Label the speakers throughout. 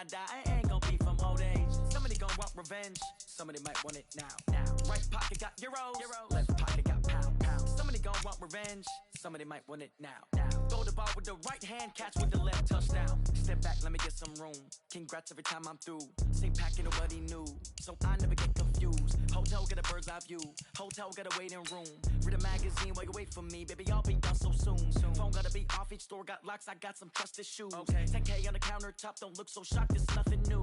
Speaker 1: die, it ain't gon' be from old age. Somebody gon' want revenge, somebody might want it now. Right pocket got euros, left pocket got pound. Somebody gon' want revenge, somebody might want it now. Throw the ball with the right hand, catch with the left, touchdown. Step back, let me get some room. Congrats every time I'm through. Same packet, nobody knew, so I never get confused. Hotel got a bird's eye view, hotel got a waiting room. Read a magazine while you wait for me, baby, I'll be done so soon. Phone gotta be off, each store got locks, I got some trusted shoes. 10K on the countertop, don't look so shocked, it's nothing new.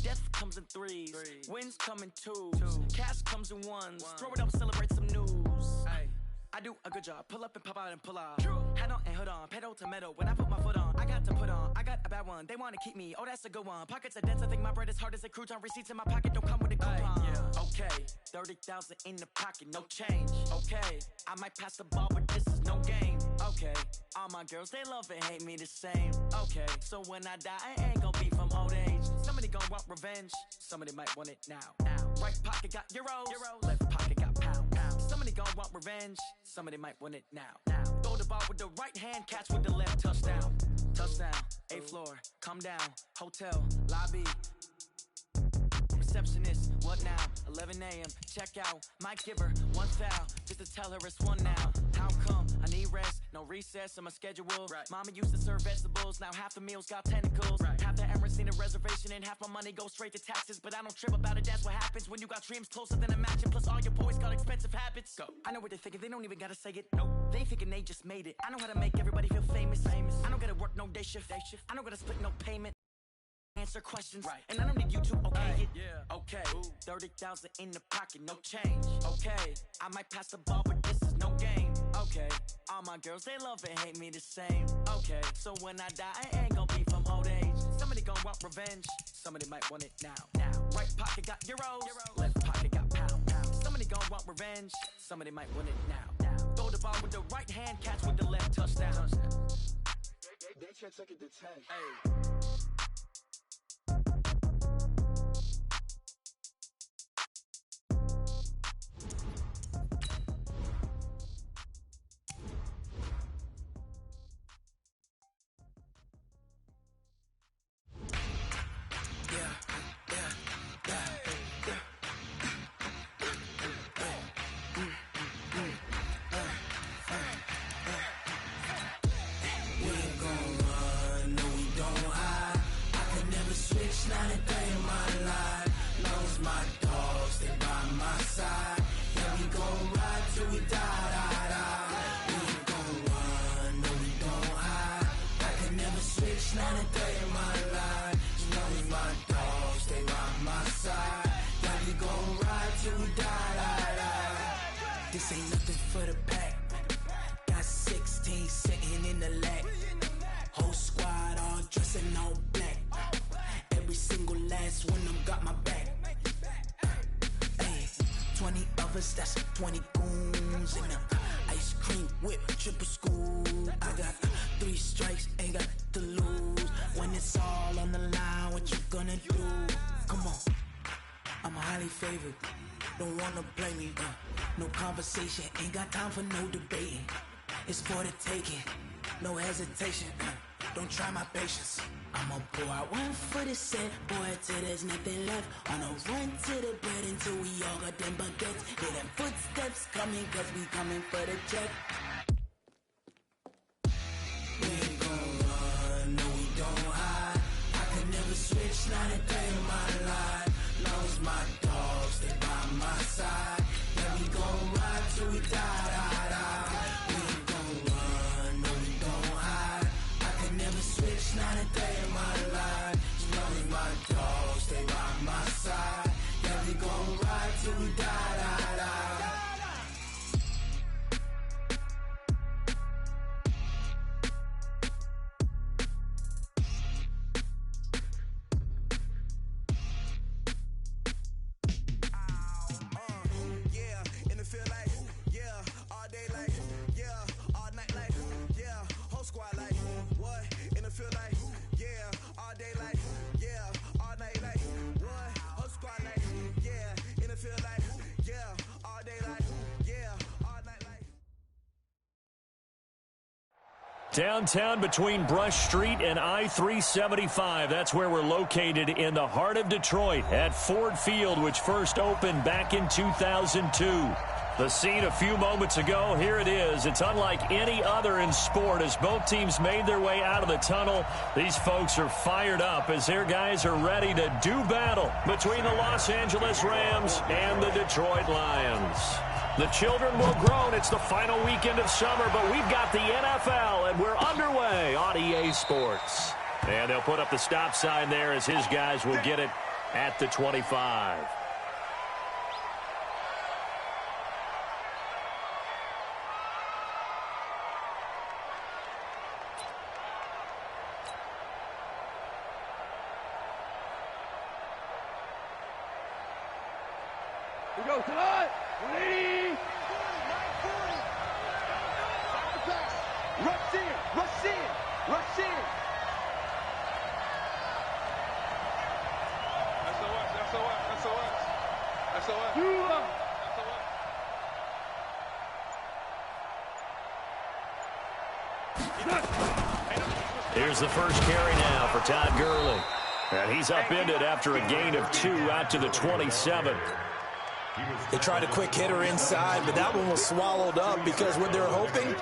Speaker 1: Death comes in threes, wins come in twos, cash comes in ones. Throw it up, celebrate some news. I do a good job, pull up and pop out and pull out. Head on and hood on, pedal to metal. When I put my foot on, I got to put on. I got a bad one, they wanna keep me, oh that's a good one. Pockets are dense, I think my bread is hard as a crouton. Receipts in my pocket don't come with a coupon. Okay, 30,000 in the pocket, no change. Okay, I might pass the ball, but this is no game. Okay, all my girls, they love and hate me the same. Okay, so when I die, it ain't gon' be from old age. Somebody gon' want revenge, somebody might want it now. Right pocket got euros, left pocket got pound. Somebody gon' want revenge, somebody might want it now. Throw the ball with the right hand, catch with the left, touchdown. Touchdown, 8th floor, come down, hotel, lobby. Receptionist, what now? 11 a.m., check out. Might give her one foul, just to tell her it's one now. How come? I need rest, no recess on my schedule. Mama used to serve vegetables, now half the meals got tentacles. Half the errands need a reservation and half my money goes straight to taxes. But I don't trip about it, that's what happens when you got dreams closer than a mansion. Plus all your boys got expensive habits. Go. I know what they're thinking, they don't even gotta say it. Nope. They thinking they just made it. I know how to make everybody feel famous. I don't gotta work no day shift. I don't gotta split no payment. Answer questions, and I don't need you to okay it. Okay, 30,000 in the pocket, no change. Okay, I might pass the ball, but this is no game. Okay, all my girls, they love and hate me the same. Okay, so when I die, it ain't gon' be from old age. Somebody gon' want revenge, somebody might want it now. Right pocket got euros, left pocket got pound. Somebody gon' want revenge, somebody might want it now. Throw the ball with the right hand, catch with the left, touchdown.
Speaker 2: They can't take it to 10.
Speaker 3: This ain't nothing for the pack. Got 16 sitting in the lap. Whole squad all dressing all black. Every single last one of them got my back. Hey, 20 of us, that's 20 goons in the ice cream whip, triple scoop. I got 3 strikes, ain't got to lose. When it's all on the line, what you gonna do? Come on, I'm highly favored. Don't wanna play me, no conversation, ain't got time for no debating. It's for the taking, no hesitation, don't try my patience. I'ma pour out one for the set, boy, till there's nothing left. On a run to the bread until we all got them baguettes. Hear them footsteps coming, cause we coming for the check. We ain't gon' run, no we don't hide. I could never switch, not a day in my life. Long as my dogs, they by my side. Yeah, we gon' ride till we die. We ain't gon' run, no we don't hide. I could never switch, not a day in my life. As long as my dogs, stay by my side. Yeah, we gon' ride till we die.
Speaker 4: Downtown between Brush Street and I-375. That's where we're located in the heart of Detroit at Ford Field, which first opened back in 2002. The scene a few moments ago, here it is. It's unlike any other in sport as both teams made their way out of the tunnel. These folks are fired up as their guys are ready to do battle between the Los Angeles Rams and the Detroit Lions. The children will groan. It's the final weekend of summer, but we've got the NFL, and we're underway on EA Sports. And they'll put up the stop sign there as his guys will get it at the 25.
Speaker 2: We go tonight. Rush in, rush in, rush in. SOS.
Speaker 4: Here's the first carry now for Todd Gurley. And he's upended after a gain of 2 out to the 27.
Speaker 3: They tried a quick hitter inside, but that one was swallowed up because what they're hoping,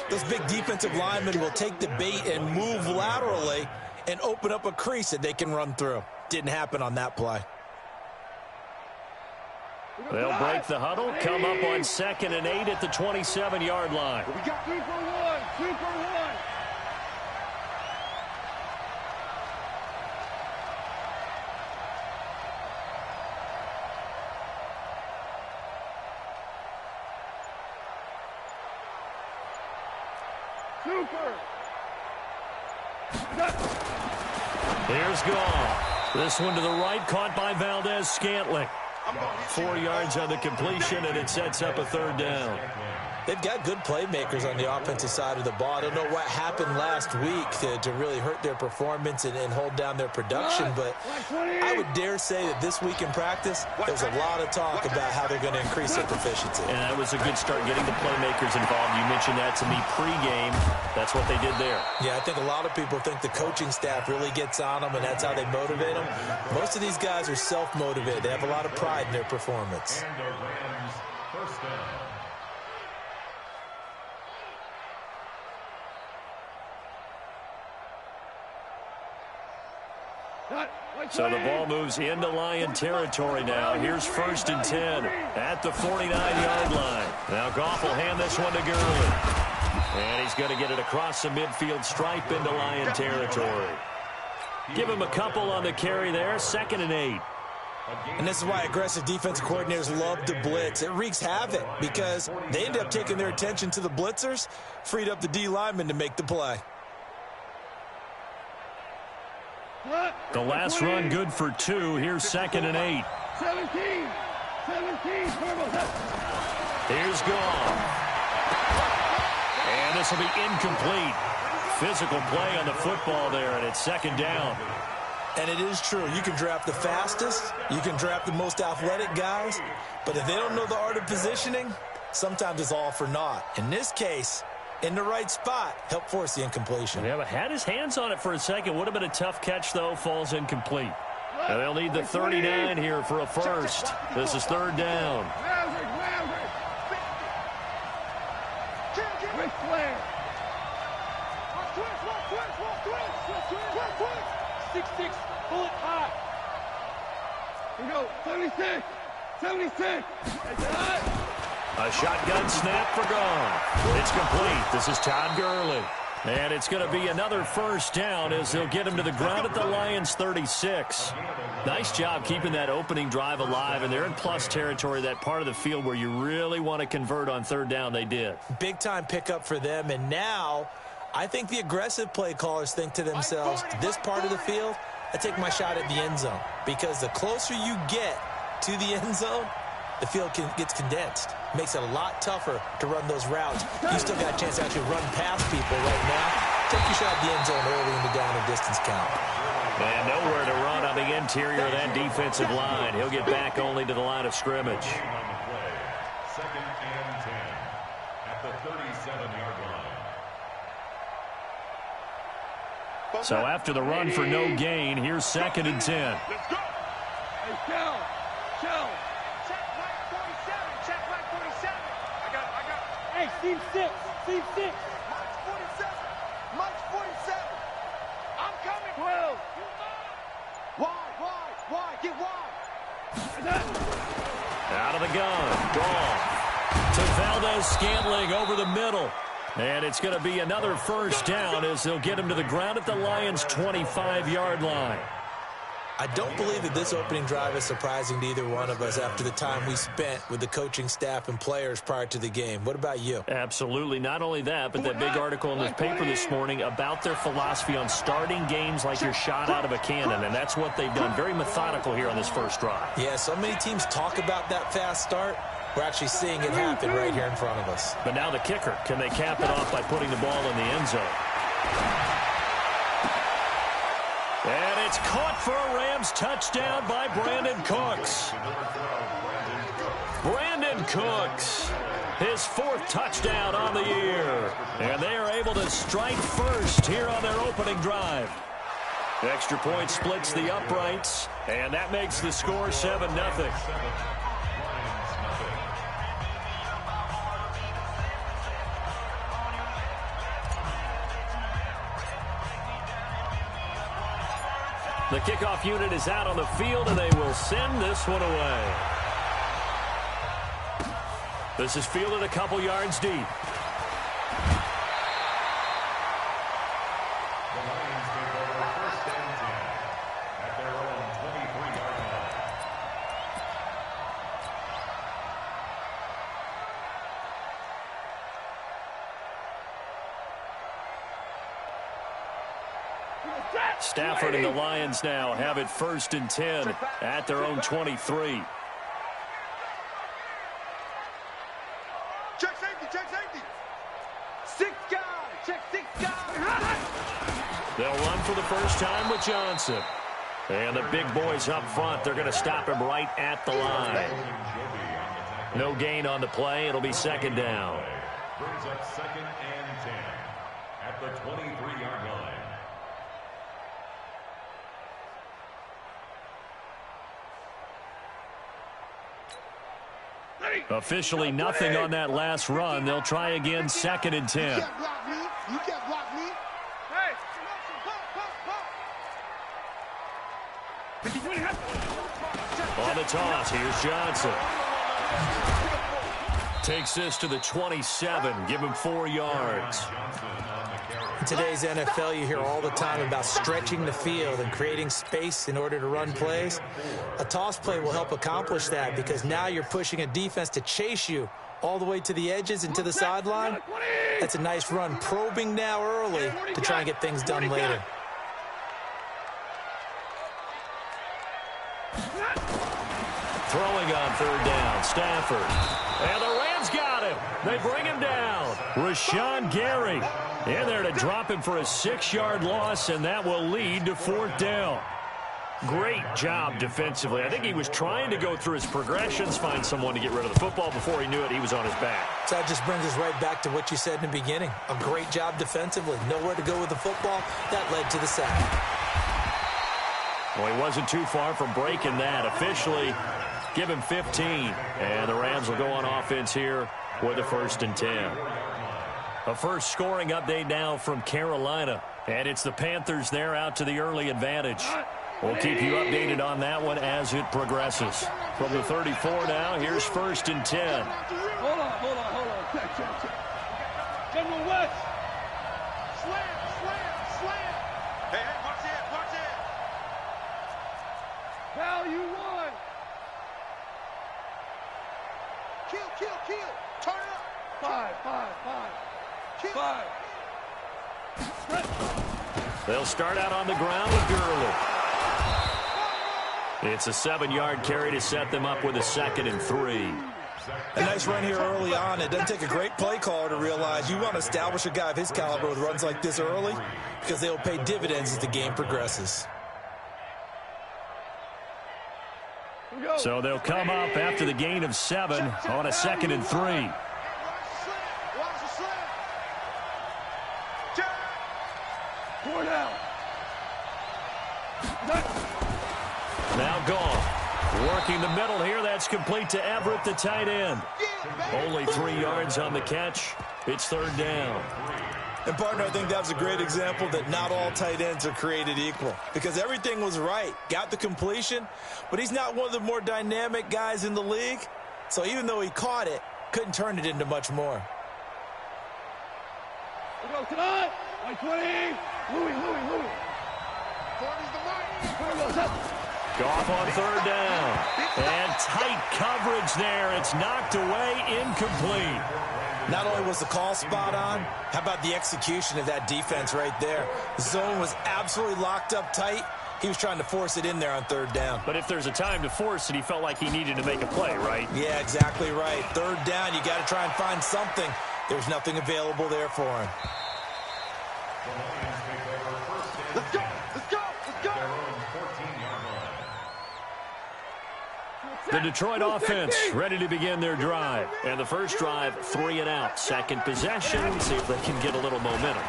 Speaker 3: those big defensive linemen will take the bait and move laterally and open up a crease that they can run through. Didn't happen on that play.
Speaker 4: They'll break the huddle, come up on 2nd and 8 at the 27-yard line.
Speaker 2: We got 3 for 1, 3 for 1.
Speaker 4: Here's Gall. This one to the right, caught by Valdez-Scantling. 4 yards on the completion, and it sets up a 3rd down.
Speaker 3: They've got good playmakers on the offensive side of the ball. I don't know what happened last week to really hurt their performance and hold down their production, but I would dare say that this week in practice, there's a lot of talk about how they're going to increase their proficiency.
Speaker 4: And that was a good start getting the playmakers involved. You mentioned that to me pregame. That's what they did there.
Speaker 3: Yeah, I think a lot of people think the coaching staff really gets on them, and that's how they motivate them. Most of these guys are self-motivated. They have a lot of pride in their performance.
Speaker 5: And the Rams first down.
Speaker 4: So the ball moves into Lion territory now. Here's 1st and 10 at the 49-yard line. Now Goff will hand this one to Gurley. And he's going to get it across the midfield stripe into Lion territory. Give him a couple on the carry there. 2nd and 8.
Speaker 3: And this is why aggressive defensive coordinators love to blitz. It wreaks havoc because they end up taking their attention to the blitzers, freed up the D lineman to make the play.
Speaker 4: The last run good for 2. Here's 2nd and 8.
Speaker 2: 17.
Speaker 4: Here's Gall. And this will be incomplete. Physical play on the football there, and it's 2nd down.
Speaker 3: And it is true. You can draft the fastest. You can draft the most athletic guys. But if they don't know the art of positioning, sometimes it's all for naught. In this case, in the right spot, help force the incompletion.
Speaker 4: Yeah, but had his hands on it for a second. Would have been a tough catch, though. Falls incomplete. Now they'll need the 39 here for a first. This is 3rd down.
Speaker 2: Quick play. 6-6, pull it high. Here we go, 76.
Speaker 4: A shotgun snap for Gall. It's complete. This is Todd Gurley. And it's going to be another 1st down as they'll get him to the ground at the Lions' 36. Nice job keeping that opening drive alive, and they're in plus territory, that part of the field where you really want to convert on 3rd down. They did.
Speaker 3: Big-time pickup for them, and now I think the aggressive play callers think to themselves, this part of the field, I take my shot at the end zone. Because the closer you get to the end zone, the field gets condensed. Makes it a lot tougher to run those routes. You still got a chance to actually run past people right now. Take your shot at the end zone early in the down and distance count.
Speaker 4: And nowhere to run on the interior of that defensive line. He'll get back only to the line of scrimmage.
Speaker 5: 2nd and 10 at the 37-yard line.
Speaker 4: So after the run for no gain, here's 2nd and 10.
Speaker 2: Let's go. Hey, Kel. Check right 47. Check right 47. I got it. Hey, seam 6. Seam 6. March 47. March 47. I'm coming. 12. Wide. Get wide.
Speaker 4: Out of the gun. Gone. To Valdez-Scantling over the middle. And it's going to be another first down as they'll get him to the ground at the Lions' 25-yard line.
Speaker 6: I don't believe that this opening drive is surprising to either one of us after the time we spent with the coaching staff and players prior to the game. What about you?
Speaker 4: Absolutely. Not only that, but that big article in the paper this morning about their philosophy on starting games like you're shot out of a cannon, and that's what they've done. Very methodical here on this first drive.
Speaker 6: Yeah, so many teams talk about that fast start. We're actually seeing it happen right here in front of us.
Speaker 4: But now the kicker. Can they cap it off by putting the ball in the end zone? And it's caught for a Rams touchdown by Brandon Cooks. Brandon Cooks, his 4th touchdown on the year. And they are able to strike first here on their opening drive. The extra point splits the uprights, and that makes the score 7-0. The kickoff unit is out on the field, and they will send this one away. This is fielded a couple yards deep.
Speaker 5: The Lions take over 1st and 10 at their own 23-yard line.
Speaker 4: Stafford and the Lions now have it 1st and 10 at their own 23.
Speaker 2: Check safety. 6 guys. Check 6 guys.
Speaker 4: They'll run for the first time with Johnson. And the big boys up front, they're going to stop him right at the line. No gain on the play. It'll be 2nd down.
Speaker 5: Brings up 2nd and 10 at the 23-yard line.
Speaker 4: Officially nothing on that last run. They'll try again, 2nd and 10.
Speaker 2: You can't block me. Hey.
Speaker 4: On the toss, here's Johnson. Takes this to the 27. Give him 4 yards.
Speaker 6: In today's NFL, you hear all the time about stretching the field and creating space in order to run plays. A toss play will help accomplish that because now you're pushing a defense to chase you all the way to the edges and to the sideline. That's a nice run, probing now early to try and get things done later.
Speaker 4: Throwing on 3rd down, Stafford. And the Rams got him. They bring him down. Rashawn Gary in there to drop him for a 6-yard loss, and that will lead to 4th down. Great job defensively. I think he was trying to go through his progressions, find someone to get rid of the football. Before he knew it, he was on his back.
Speaker 6: So that just brings us right back to what you said in the beginning. A great job defensively. Nowhere to go with the football. That led to the sack.
Speaker 4: Well, he wasn't too far from breaking that. Officially, give him 15. And the Rams will go on offense here with a 1st and 10. A first scoring update now from Carolina. And it's the Panthers there out to the early advantage. We'll keep you updated on that one as it progresses. From the 34 now, here's 1st and 10.
Speaker 2: Hold on. Check. General West. Slam. Hey, watch it. Value 1. Kill. Turn up. 5. Kill. 5.
Speaker 4: They'll start out on the ground with Gurley. It's a 7-yard carry to set them up with a 2nd and 3.
Speaker 6: A nice run here early on. It doesn't take a great play caller to realize you want to establish a guy of his caliber with runs like this early because they will pay dividends as the game progresses.
Speaker 4: So they'll come up after the gain of 7 on a 2nd and 3. Now gone. Working the middle here. That's complete to Everett, the tight end. Only 3 yards on the catch. It's third down.
Speaker 6: And, partner, I think that was a great example that not all tight ends are created equal, because everything was right. Got the completion, but he's not one of the more dynamic guys in the league. So even though he caught it, couldn't turn it into much more.
Speaker 2: We go tonight. 120. Louis. 40's the right.
Speaker 4: Goff on third down. And tight coverage there. It's knocked away, incomplete.
Speaker 6: Not only was the call spot on, how about the execution of that defense right there? The zone was absolutely locked up tight. He was trying to force it in there on third down.
Speaker 4: But if there's a time to force it, he felt like he needed to make a play, right?
Speaker 6: Yeah, exactly right. Third down, you got to try and find something. There's nothing available there for him.
Speaker 2: Let's go.
Speaker 4: The Detroit offense ready to begin their drive. And the first drive, 3 and out. Second possession, see if they can get a little momentum.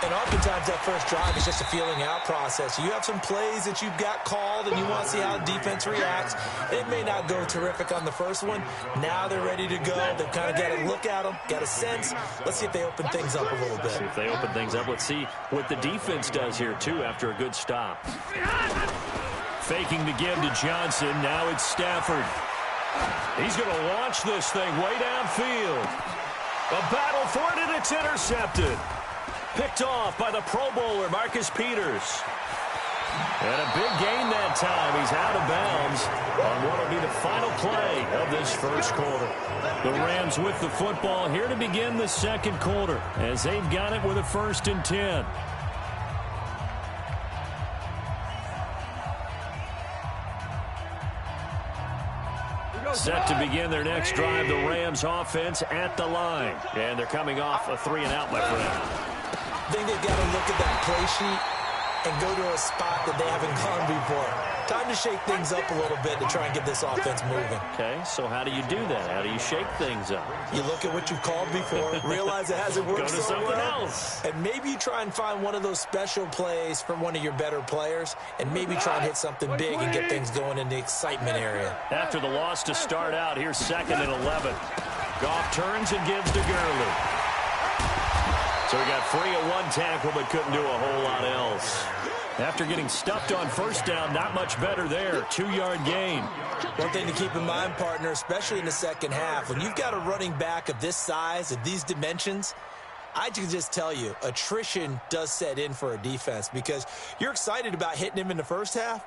Speaker 6: And oftentimes that first drive is just a feeling out process. You have some plays that you've got called and you want to see how the defense reacts. It may not go terrific on the first one. Now they're ready to go. They've kind of got to look at them, got a sense. Let's see if they open things up a little bit.
Speaker 4: See if they open things up. Let's see what the defense does here, too, after a good stop. Faking the give to Johnson. Now it's Stafford. He's going to launch this thing way downfield. A battle for it, and it's intercepted. Picked off by the Pro Bowler, Marcus Peters. And a big gain that time. He's out of bounds on what will be the final play of this first quarter. The Rams with the football here to begin the second quarter as they've got it with a 1st and 10. Set to begin their next drive, the Rams offense at the line. And they're coming off a 3 and out, my friend.
Speaker 6: I think they've got to look at that play sheet and go to a spot that they haven't gone before. Time to shake things up a little bit to try and get this offense moving.
Speaker 4: Okay, so how do you do that? How do you shake things up?
Speaker 6: You look at what you've called before, realize it hasn't worked
Speaker 4: Go to
Speaker 6: so
Speaker 4: something
Speaker 6: well,
Speaker 4: else.
Speaker 6: and maybe you try and find one of those special plays from one of your better players, and maybe try and hit something big and get things going in the excitement area.
Speaker 4: After the loss to start out, here's 2nd and 11. Goff turns and gives to Gurley. So he got free of one tackle, but couldn't do a whole lot else. After getting stuffed on first down, not much better there. 2-yard gain.
Speaker 6: One thing to keep in mind, partner, especially in the second half, when you've got a running back of this size, of these dimensions, I can just tell you, attrition does set in for a defense because you're excited about hitting him in the first half.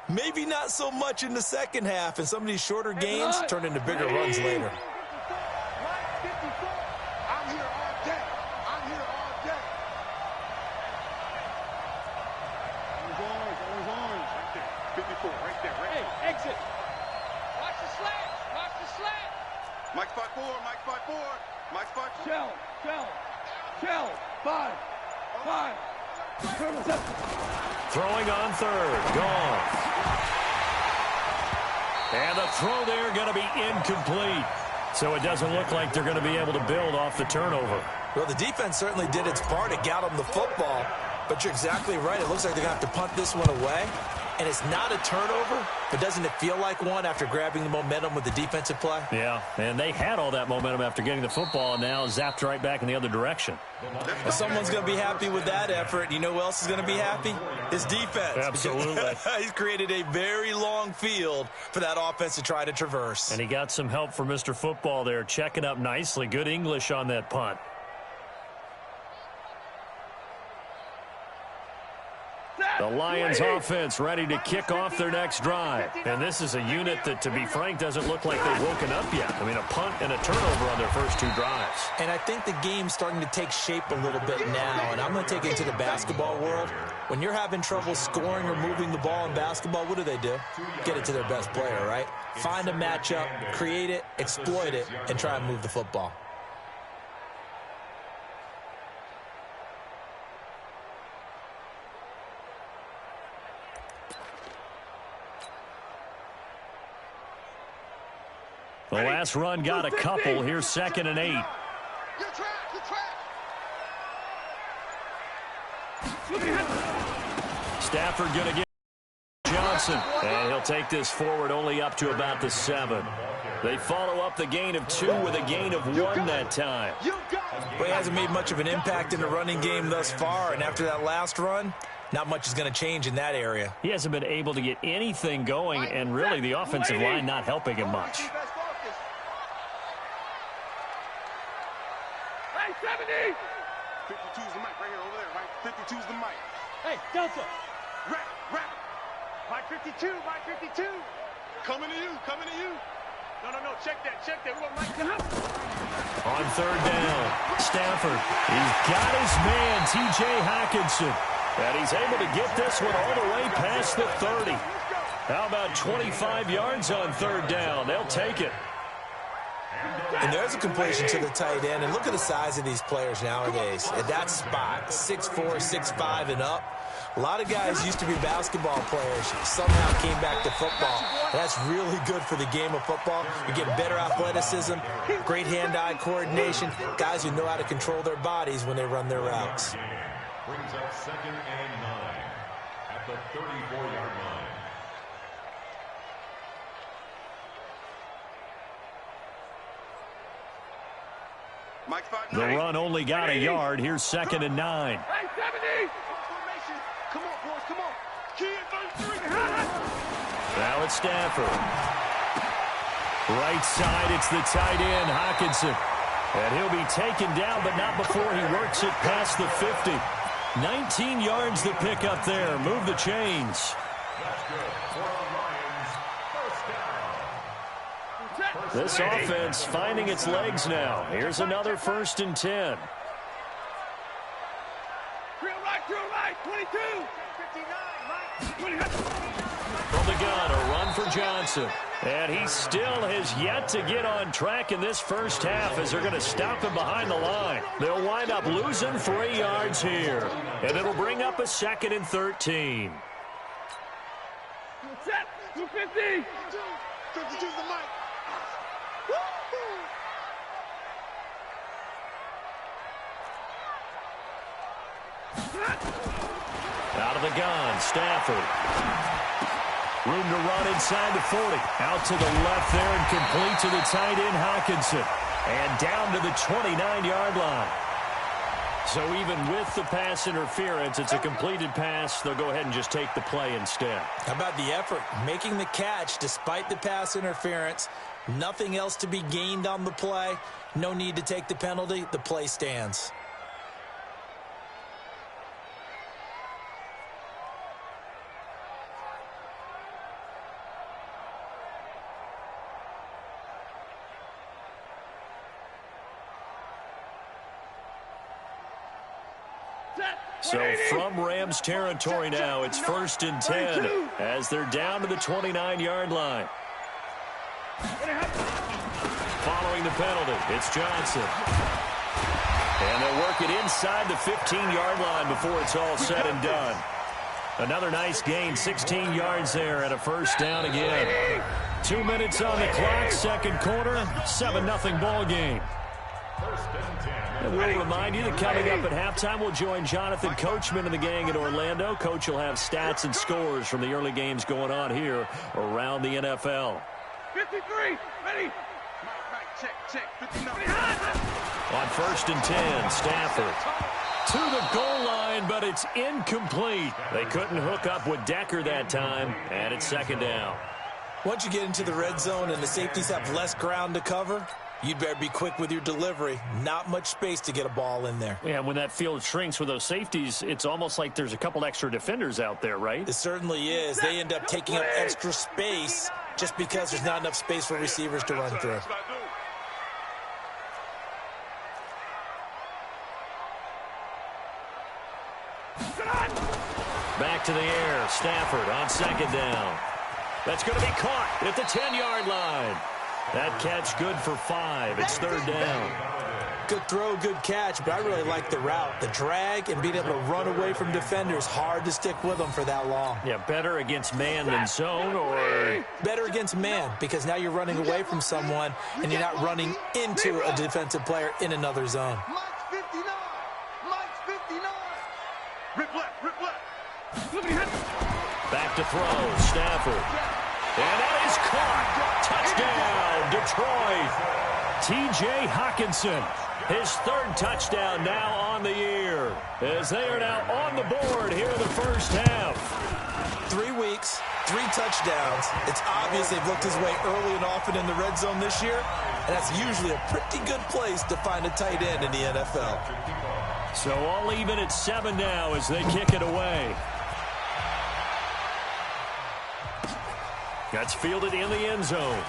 Speaker 6: Maybe not so much in the second half, and some of these shorter gains turn into bigger runs later.
Speaker 2: Mike 5-4. Shell. 5.
Speaker 4: Throwing on third. Gone. And the throw there going to be incomplete. So it doesn't look like they're going to be able to build off the turnover.
Speaker 6: Well, the defense certainly did its part. It got them the football. But you're exactly right. It looks like they're going to have to punt this one away. And it's not a turnover, but doesn't it feel like one after grabbing the momentum with the defensive play?
Speaker 4: Yeah, and they had all that momentum after getting the football and now zapped right back in the other direction.
Speaker 6: Well, someone's going to be happy with that effort. You know who else is going to be happy? His defense.
Speaker 4: Absolutely.
Speaker 6: He's created a very long field for that offense to try to traverse.
Speaker 4: And he got some help from Mr. Football there, checking up nicely. Good English on that punt. The Lions offense ready to kick off their next drive. And this is a unit that, to be frank, doesn't look like they've woken up yet. I mean, a punt and a turnover on their first 2 drives.
Speaker 6: And I think the game's starting to take shape a little bit now. And I'm going to take it to the basketball world. When you're having trouble scoring or moving the ball in basketball, what do? Get it to their best player, right? Find a matchup, create it, exploit it, and try and move the football.
Speaker 4: The last run got a couple. Here's 2nd and 8. Stafford going to get Johnson. And he'll take this forward only up to about the 7. They follow up the gain of 2 with a gain of 1 that time.
Speaker 6: Well, he hasn't made much of an impact in the running game thus far, and after that last run, not much is going to change in that area.
Speaker 4: He hasn't been able to get anything going, and really the offensive line not helping him much.
Speaker 2: Hey, 70! 52's the mic right here, over there, right? 52's the mic. Hey, Delta! Rap! Mike 52, Mike 52! Coming to you! No, check that. We want Mike.
Speaker 4: On third down, Stafford. He's got his man, T.J. Hockenson. And he's able to get this one all the way past the 30. How about 25 yards on third down? They'll take it.
Speaker 6: And there's a completion to the tight end. And look at the size of these players nowadays. At that spot, 6'4", 6'5", and up. A lot of guys used to be basketball players, somehow came back to football. That's really good for the game of football. You get better athleticism, great hand-eye coordination, guys who know how to control their bodies when they run their routes.
Speaker 5: Brings up 2nd and 9 at the 34-yard line.
Speaker 4: The run only got a yard. Here's 2nd and 9.
Speaker 2: Hey, 70! Come on, boys, come on. Key in 3.
Speaker 4: Now it's Stafford. Right side, it's the tight end, Hockenson. And he'll be taken down, but not before he works it past the 50. 19 yards to pick up there. Move the chains. This offense finding its legs now. Here's another 1st and 10.
Speaker 2: Drill right, 22. 59,
Speaker 4: From the gun, a run for Johnson. And he still has yet to get on track in this first half as they're going to stop him behind the line. They'll wind up losing 3 yards here. And it'll bring up a 2nd and 13.
Speaker 2: Set, 250. 52's the mic.
Speaker 4: Out of the gun, Stafford. Room to run inside the 40. Out to the left there and complete to the tight end, Hockenson. And down to the 29-yard line. So even with the pass interference, it's a completed pass. They'll go ahead and just take the play instead.
Speaker 6: How about the effort? Making the catch despite the pass interference. Nothing else to be gained on the play. No need to take the penalty. The play stands.
Speaker 4: So from Rams territory now, it's 1st and 10 as they're down to the 29-yard line. Following the penalty, it's Johnson. And they'll work it inside the 15-yard line before it's all said and done. Another nice gain, 16 yards there and a 1st down again. 2 minutes on the clock, 2nd quarter, 7-0 ball game. And we'll remind you that coming up at halftime, we'll join Jonathan Coachman and the gang in Orlando. Coach will have stats and scores from the early games going on here around the NFL.
Speaker 2: 53, ready. Check, 59.
Speaker 4: On 1st and 10, Stafford to the goal line, but it's incomplete. They couldn't hook up with Decker that time, and it's 2nd down.
Speaker 6: Once you get into the red zone and the safeties have less ground to cover, you'd better be quick with your delivery. Not much space to get a ball in there.
Speaker 4: Yeah, when that field shrinks with those safeties, it's almost like there's a couple extra defenders out there, right?
Speaker 6: It certainly is. They end up taking up extra space just because there's not enough space for receivers to run through.
Speaker 4: Back to the air. Stafford on 2nd down. That's going to be caught at the 10-yard line. That catch good for 5. It's 3rd down.
Speaker 6: Good throw, good catch, but I really like the route. The drag and being able to run away from defenders, hard to stick with them for that long.
Speaker 4: Yeah, better against man than zone, or?
Speaker 6: Better against man, because now you're running away from someone and you're not running into a defensive player in another zone.
Speaker 2: Mike's 59. Mike's 59. Rip left.
Speaker 4: Back to throw. Stafford. And that is caught. Touchdown, Detroit. T.J. Hawkinson, his third touchdown now on the year, as they are now on the board here in the first half.
Speaker 6: 3 weeks, 3 touchdowns. It's obvious they've looked his way early and often in the red zone this year, and that's usually a pretty good place to find a tight end in the NFL.
Speaker 4: So all even at 7 now as they kick it away. That's fielded in the end zone.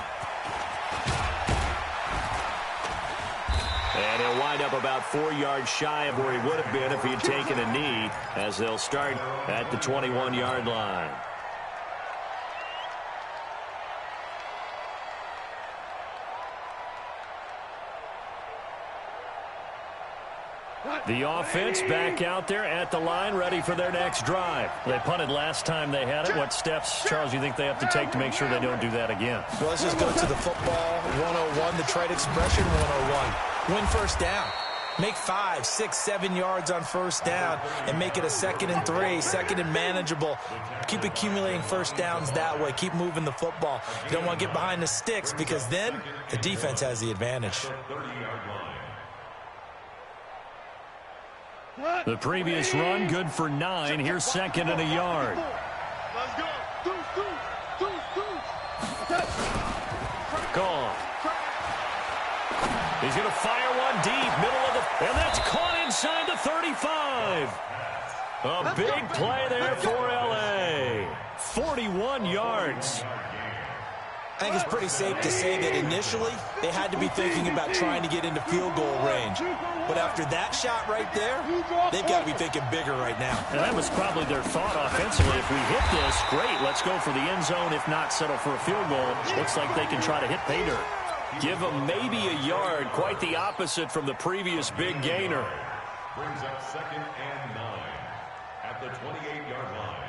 Speaker 4: And he'll wind up about 4 yards shy of where he would have been if he had taken a knee, as they'll start at the 21-yard line. The offense back out there at the line, ready for their next drive. They punted last time they had it. What steps, Charles, you think they have to take to make sure they don't do that again?
Speaker 6: Well, let's just go to the football 101, the trade expression 101. Win first down. Make 5, 6, 7 yards on first down and make it a 2nd and 3, 2nd and manageable. Keep accumulating first downs that way. Keep moving the football. You don't want to get behind the sticks because then the defense has the advantage.
Speaker 4: The previous run, good for 9. Here's 2nd and a yard.
Speaker 2: Let's go.
Speaker 4: Gone. He's going to fire one deep, middle of the... And that's caught inside the 35. A big play there for L.A. 41 yards.
Speaker 6: I think it's pretty safe to say that initially they had to be thinking about trying to get into field goal range. But after that shot right there, they've got to be thinking bigger right now.
Speaker 4: And that was probably their thought offensively. If we hit this, great, let's go for the end zone. If not, settle for a field goal. Looks like they can try to hit pay dirt. Give them maybe a yard, quite the opposite from the previous big gainer.
Speaker 5: Brings up 2nd and 9 at the 28-yard line.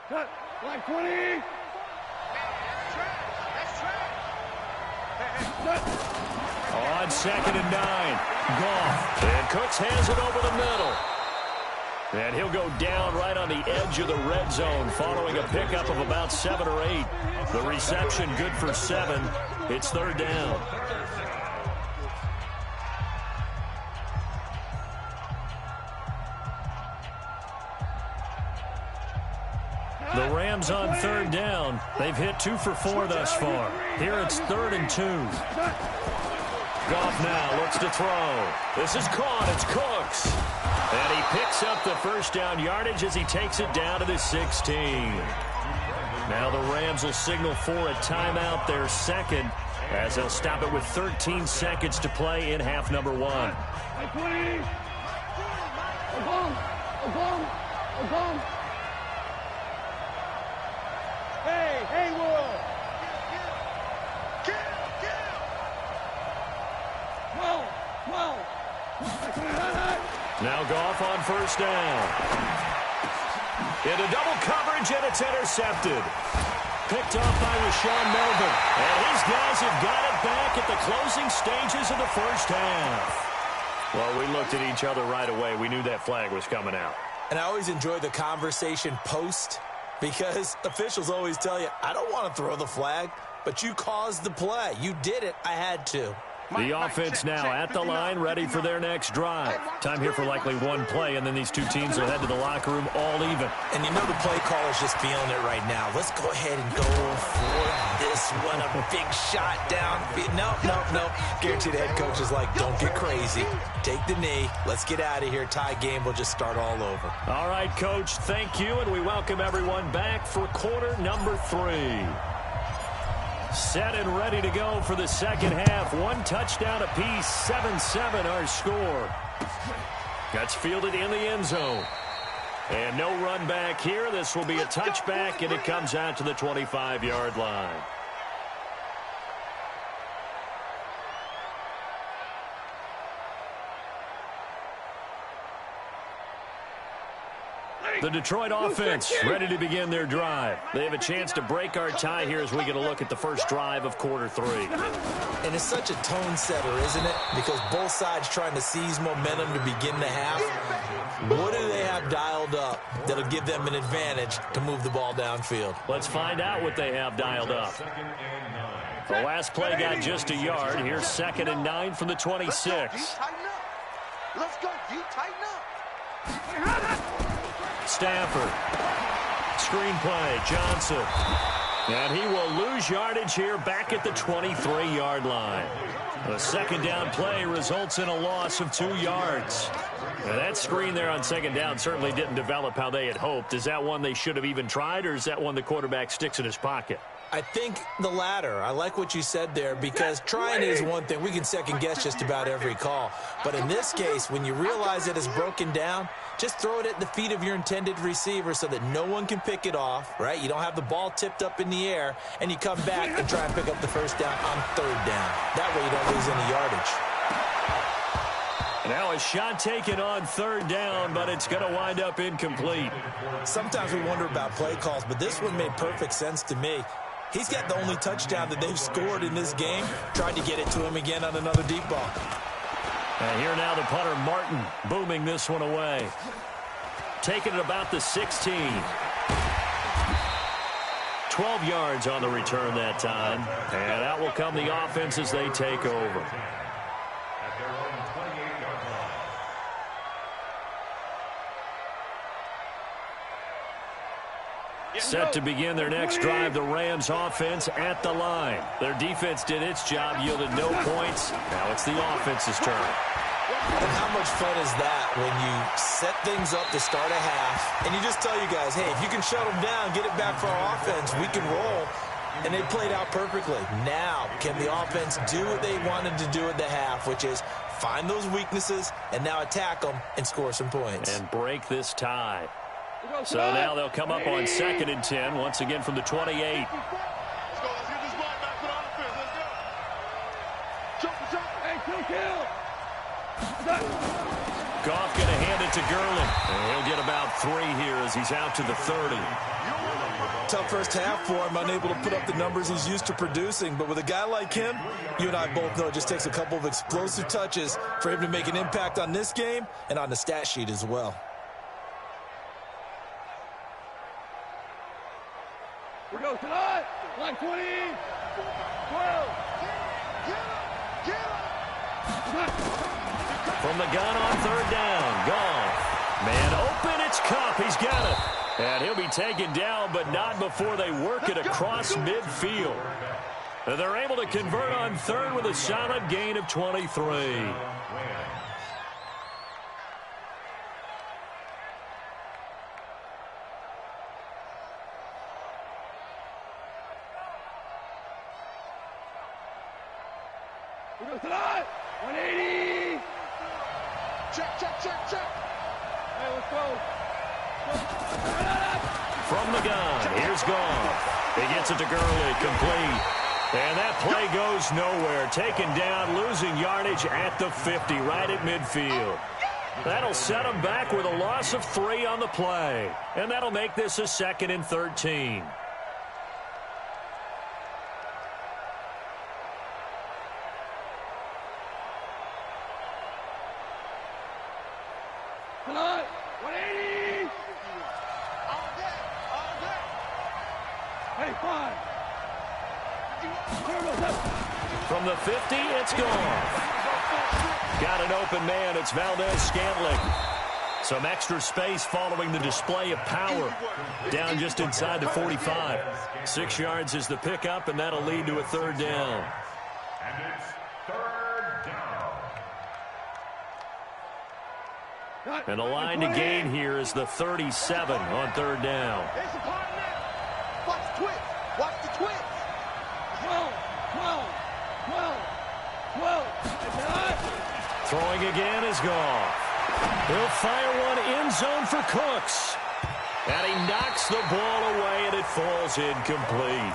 Speaker 2: Cut. Line 20.
Speaker 4: On 2nd and 9. Goff. And Cooks has it over the middle. And he'll go down right on the edge of the red zone following a pickup of about 7 or 8. The reception good for 7. It's 3rd down. The Rams on 3rd down. They've hit 2 for 4 thus far. Here it's 3rd and 2. Goff now looks to throw. This is caught. It's Cooks. And he picks up the first down yardage as he takes it down to the 16. Now the Rams will signal for a timeout, their 2nd, as they'll stop it with 13 seconds to play in half number 1.
Speaker 2: Hey, Will. Well.
Speaker 4: Now Goff on first down. Into double coverage, and it's intercepted. Picked off by Rashawn Melvin. And his guys have got it back at the closing stages of the first half. Well, we looked at each other right away. We knew that flag was coming out.
Speaker 6: And I always enjoy the conversation post because officials always tell you, I don't want to throw the flag, but you caused the play. You did it. I had to.
Speaker 4: The offense now at the line, ready for their next drive. Time here for likely one play, and then these two teams will head to the locker room all even.
Speaker 6: And you know the play caller's just feeling it right now. Let's go ahead and go for this one. A big shot down. No. Guaranteed the head coach is like, don't get crazy. Take the knee. Let's get out of here. Tie game. We'll just start all over.
Speaker 4: All right, Coach, thank you, and we welcome everyone back for quarter number 3. Set and ready to go for the second half. One touchdown apiece, 7-7 our score. That's fielded in the end zone. And no run back here. This will be a touchback, and it comes out to the 25-yard line. The Detroit offense ready to begin their drive. They have a chance to break our tie here as we get a look at the first drive of quarter 3.
Speaker 6: And it's such a tone setter, isn't it? Because both sides trying to seize momentum to begin the half. What do they have dialed up that'll give them an advantage to move the ball downfield?
Speaker 4: Let's find out what they have dialed up. The last play got just a yard. Here's 2nd and 9 from the 26.
Speaker 2: Let's go, D. Tighten up.
Speaker 4: Stafford. Screenplay. Johnson. And he will lose yardage here back at the 23-yard line. The second down play results in a loss of 2 yards. Now that screen there on second down certainly didn't develop how they had hoped. Is that one they should have even tried, or is that one the quarterback sticks in his pocket?
Speaker 6: I think the latter. I like what you said there, because trying it is one thing. We can second guess just about every call. But in this case, when you realize that it's broken down, just throw it at the feet of your intended receiver so that no one can pick it off, right? You don't have the ball tipped up in the air, and you come back and try and pick up the first down on third down. That way you don't lose any yardage.
Speaker 4: Now a shot taken on third down, but it's going to wind up incomplete.
Speaker 6: Sometimes we wonder about play calls, but this one made perfect sense to me. He's got the only touchdown that they've scored in this game. Tried to get it to him again on another deep ball.
Speaker 4: And here now the punter, Martin, booming this one away. Taking it about the 16. 12 yards on the return that time. And out will come the offense as they take over. Set to begin their next drive, the Rams offense at the line. Their defense did its job, yielded no points. Now it's the offense's turn.
Speaker 6: And how much fun is that when you set things up to start a half, and you just tell you guys, hey, if you can shut them down, get it back for our offense, we can roll. And they played out perfectly. Now, can the offense do what they wanted to do at the half, which is find those weaknesses and now attack them and score some points.
Speaker 4: And break this tie. So now they'll come up on 2nd and 10, once again from the 28.
Speaker 2: Let's go. Let's get this ball back for the offense. Let's go. Jump. Hey, kill.
Speaker 4: Goff going to hand it to Gurley. And he'll get about 3 here as he's out to the 30.
Speaker 6: Tough first half for him, unable to put up the numbers he's used to producing. But with a guy like him, you and I both know it just takes a couple of explosive touches for him to make an impact on this game and on the stat sheet as well.
Speaker 2: We go tonight. Line 20. 12. Get up.
Speaker 4: From the gun on third down. Goff. Man open, it's Kupp. He's got it. And he'll be taken down, but not before they work it across midfield. And they're able to convert on third with a solid gain of 23.
Speaker 2: We go tonight. 180. Check. Hey, let's go.
Speaker 4: From the gun, here's Goff. He gets it to Gurley, complete. And that play goes nowhere. Taken down, losing yardage at the 50, right at midfield. That'll set him back with a loss of 3 on the play. And that'll make this a 2nd and 13.
Speaker 2: Tonight. 180. All day. Hey, 5.
Speaker 4: From the 50, it's Goff. Got an open man. It's Valdez-Scantling. Some extra space following the display of power. Down just inside the 45. 6 yards is the pickup, and that'll lead to a third down.
Speaker 5: And it's third down.
Speaker 4: And the line to gain here is the 37 on third down.
Speaker 2: It's a part now. Watch the twist. Watch the twist. 12.
Speaker 4: Throwing again is Goff. He'll fire one end zone for Cooks. And he knocks the ball away, and it falls incomplete.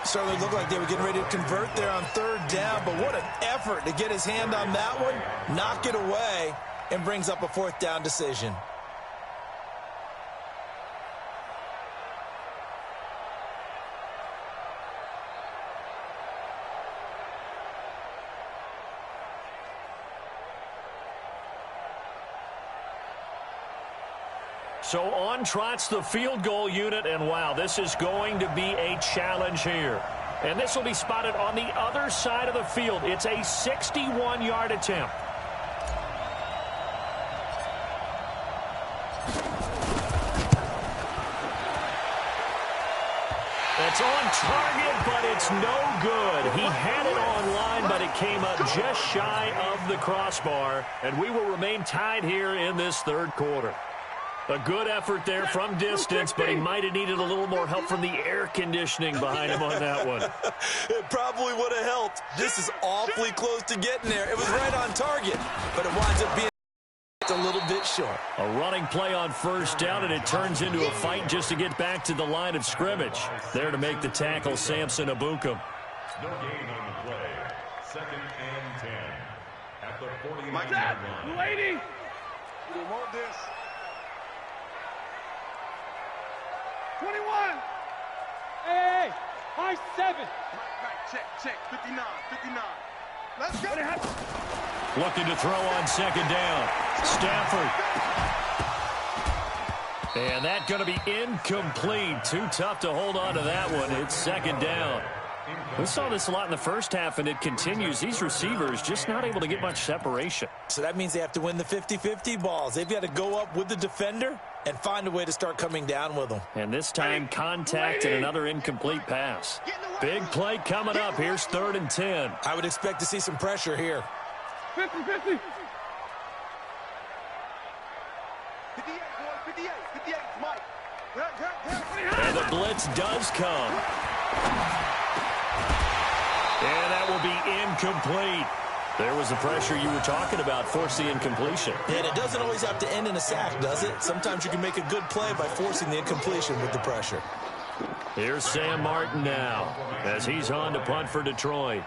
Speaker 6: Certainly looked like they were getting ready to convert there on third down, but what an effort to get his hand on that one, knock it away, and brings up a 4th down decision.
Speaker 4: So on trots the field goal unit, and wow, this is going to be a challenge here. And this will be spotted on the other side of the field. It's a 61-yard attempt. It's on target, but it's no good. He had it on line, but it came up just shy of the crossbar, and we will remain tied here in this third quarter. A good effort there from distance, but he might have needed a little more help from the air conditioning behind him on that one.
Speaker 6: It probably would have helped. This is awfully close to getting there. It was right on target, but it winds up being a little bit short.
Speaker 4: A running play on first down, and it turns into a fight just to get back to the line of scrimmage. There to make the tackle, Samson Abukum.
Speaker 5: No gain on the play. 2nd and 10. At the 49-yard
Speaker 2: Mike,
Speaker 5: line.
Speaker 2: lady! We want this. 21! Hey! High 7! Right, check. 59. Let's go!
Speaker 4: Looking to throw on second down. Stafford. And that's going to be incomplete. Too tough to hold on to that one. It's second down. We saw this a lot in the first half, and it continues. These receivers just not able to get much separation.
Speaker 6: So that means they have to win the 50-50 balls. They've got to go up with the defender and find a way to start coming down with them.
Speaker 4: And this time, contact and another incomplete pass. Big play coming up. Here's 3rd and 10.
Speaker 6: I would expect to see some pressure here.
Speaker 2: 50. 58, Mike.
Speaker 4: And the blitz does come. And that will be incomplete. There was the pressure you were talking about, forcing incompletion.
Speaker 6: And it doesn't always have to end in a sack, does it? Sometimes you can make a good play by forcing the incompletion with the pressure.
Speaker 4: Here's Sam Martin now as he's on to punt for Detroit.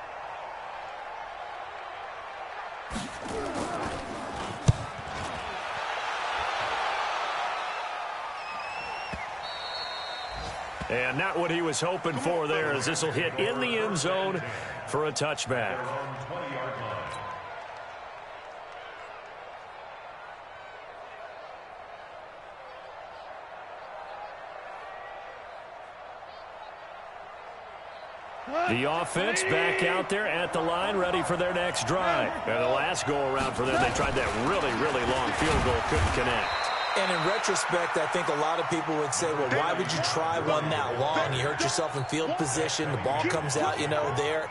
Speaker 4: And not what he was hoping for there, as this will hit in the end zone for a touchback. The offense back out there at the line, ready for their next drive. And the last go-around for them, they tried that really, really long field goal, couldn't connect.
Speaker 6: And in retrospect, I think a lot of people would say, well, why would you try one that long? You hurt yourself in field position. The ball comes out, there.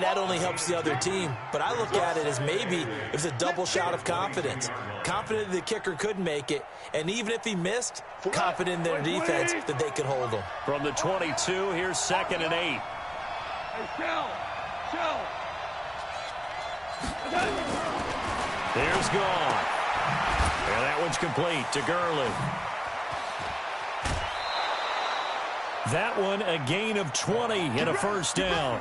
Speaker 6: That only helps the other team. But I look at it as maybe it was a double shot of confidence. Confident the kicker could make it. And even if he missed, confident in their defense that they could hold him.
Speaker 4: From the 22, here's 2nd and 8.
Speaker 2: Hey, Shell.
Speaker 4: There's gone. And that one's complete to Gurley. That one a gain of 20 and a first down.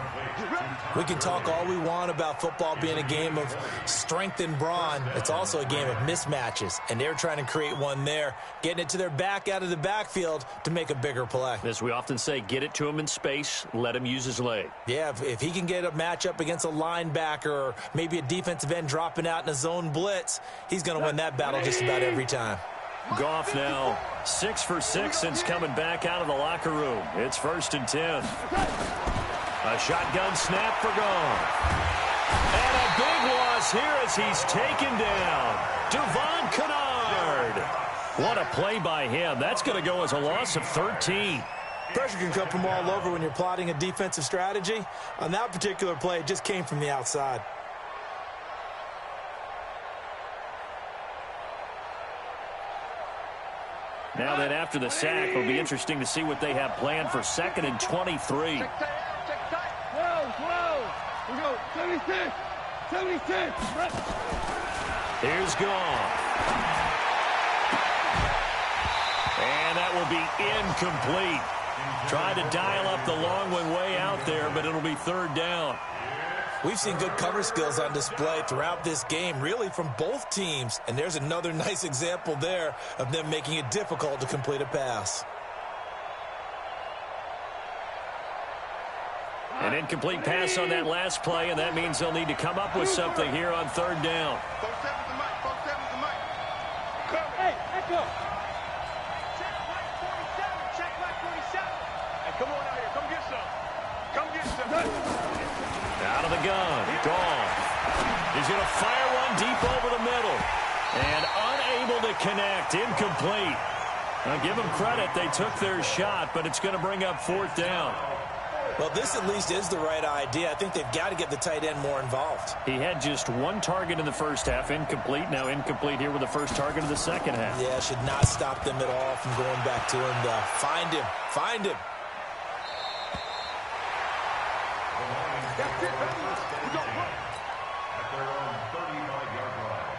Speaker 6: We can talk all we want about football being a game of strength and brawn. It's also a game of mismatches, and they're trying to create one there, getting it to their back out of the backfield to make a bigger play.
Speaker 4: As we often say, get it to him in space, let him use his leg.
Speaker 6: Yeah, if he can get a matchup against a linebacker or maybe a defensive end dropping out in a zone blitz, he's going to win that battle just about every time.
Speaker 4: Goff now 6 for 6 since coming back out of the locker room. It's 1st and 10. A shotgun snap for Goff. And a big loss here as he's taken down. Devon Kennard. What a play by him. That's going to go as a loss of 13.
Speaker 6: Pressure can come from all over when you're plotting a defensive strategy. On that particular play, it just came from the outside.
Speaker 4: Now then, after the sack, it'll be interesting to see what they have planned for 2nd and 23.
Speaker 2: Whoa. We go 76.
Speaker 4: Here's Goff. And that will be incomplete. Tried to dial up the long one way out there, but it'll be 3rd down.
Speaker 6: We've seen good cover skills on display throughout this game, really from both teams. And there's another nice example there of them making it difficult to complete a pass.
Speaker 4: An incomplete pass on that last play, and that means they'll need to come up with something here on 3rd down.
Speaker 2: Hey, echo.
Speaker 4: gun. Gone. He's going to fire one deep over the middle. And unable to connect. Incomplete. Now, give them credit. They took their shot, but it's going to bring up fourth down.
Speaker 6: Well, this at least is the right idea. I think they've got to get the tight end more involved.
Speaker 4: He had just one target in the first half, incomplete. Now incomplete here with the first target of the second half.
Speaker 6: Yeah, should not stop them at all from going back to him. Find him. Find him.
Speaker 5: That's it, baby. We go run. At their own 35-yard line.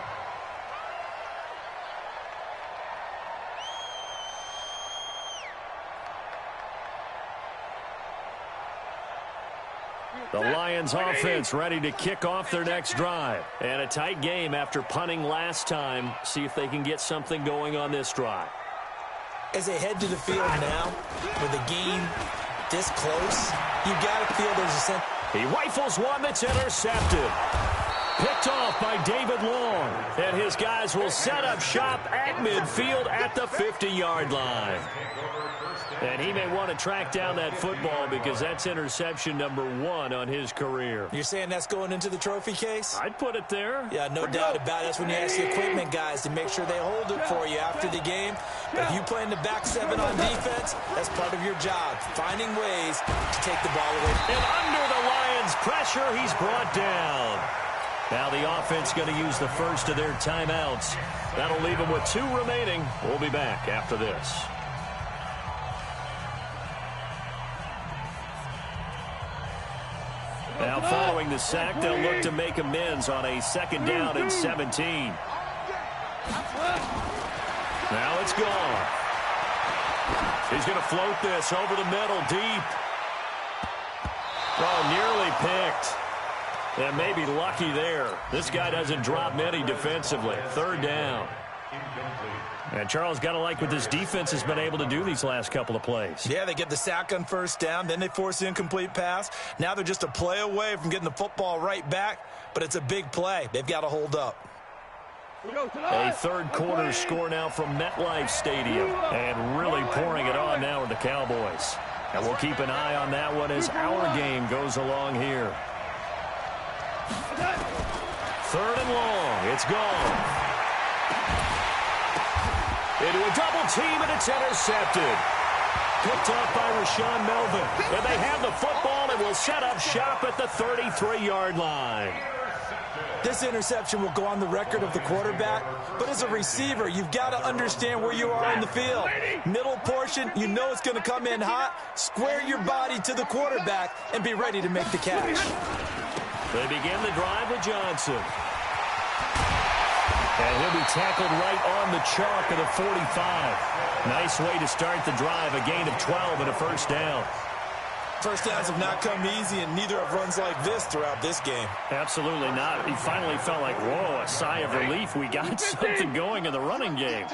Speaker 4: The Lions offense ready to kick off their next drive. And a tight game after punting last time. See if they can get something going on this drive.
Speaker 6: As they head to the field now, with the game this close, you got to feel there's a sense.
Speaker 4: He rifles one that's intercepted. Picked off by David Long. And his guys will set up shop at midfield at the 50-yard line. And he may want to track down that football because that's interception number 1 on his career.
Speaker 6: You're saying that's going into the trophy case?
Speaker 4: I'd put it there.
Speaker 6: Yeah, no doubt about it. That's when you ask the equipment guys to make sure they hold it for you after the game. But if you play in the back 7 on defense, that's part of your job, finding ways to take the ball away.
Speaker 4: And under the Lions' pressure, he's brought down. Now the offense going to use the first of their timeouts. That'll leave them with 2 remaining. We'll be back after this. Now following the sack, they'll look to make amends on a 2nd down and 17. Now it's gone. He's going to float this over the middle, deep. Oh, nearly picked. And maybe lucky there. This guy doesn't drop many defensively. 3rd down. And Charles, got to like what this defense has been able to do these last couple of plays.
Speaker 6: Yeah, they get the sack on 1st down, then they force the incomplete pass. Now they're just a play away from getting the football right back, but it's a big play. They've got to hold up.
Speaker 4: A 3rd quarter score now from MetLife Stadium, and really pouring it on now with the Cowboys. And we'll keep an eye on that one as our game goes along here. 3rd and long. It's gone. Into a double team, and it's intercepted. Picked off by Rashawn Melvin. And they have the football and will set up shop at the 33-yard line.
Speaker 6: This interception will go on the record of the quarterback, but as a receiver, you've got to understand where you are in the field. Middle portion, you know it's going to come in hot. Square your body to the quarterback and be ready to make the catch.
Speaker 4: They begin the drive with Johnson. And he'll be tackled right on the chalk of the 45. Nice way to start the drive, a gain of 12 and a 1st down.
Speaker 6: 1st downs have not come easy, and neither have runs like this throughout this game.
Speaker 4: Absolutely not. He finally felt like, whoa, a sigh of relief. We got something going in the running game.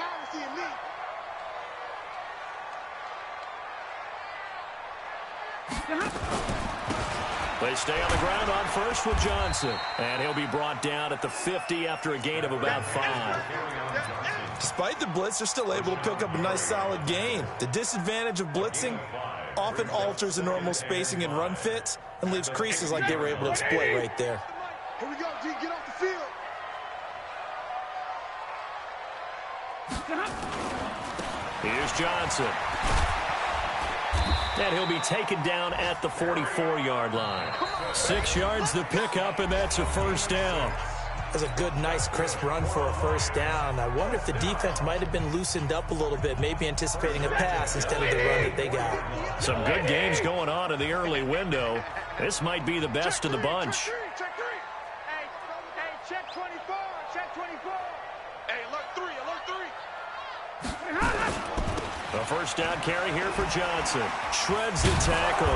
Speaker 4: They stay on the ground on 1st with Johnson. And he'll be brought down at the 50 after a gain of about 5.
Speaker 6: Despite the blitz, they're still able to pick up a nice solid gain. The disadvantage of blitzing often alters the normal spacing and run fits and leaves creases like they were able to exploit right there.
Speaker 2: Here we go, G. Get off the field.
Speaker 4: Here's Johnson. And he'll be taken down at the 44-yard line. 6 yards the pickup, and that's a 1st down.
Speaker 6: That's a good, nice, crisp run for a 1st down. I wonder if the defense might have been loosened up a little bit, maybe anticipating a pass instead of the run that they got.
Speaker 4: Some good games going on in the early window. This might be the best of the bunch.
Speaker 2: Check 3. Hey, check 24. Check 24. Hey, alert 3. Alert 3.
Speaker 4: A 1st down carry here for Johnson. Shreds the tackle.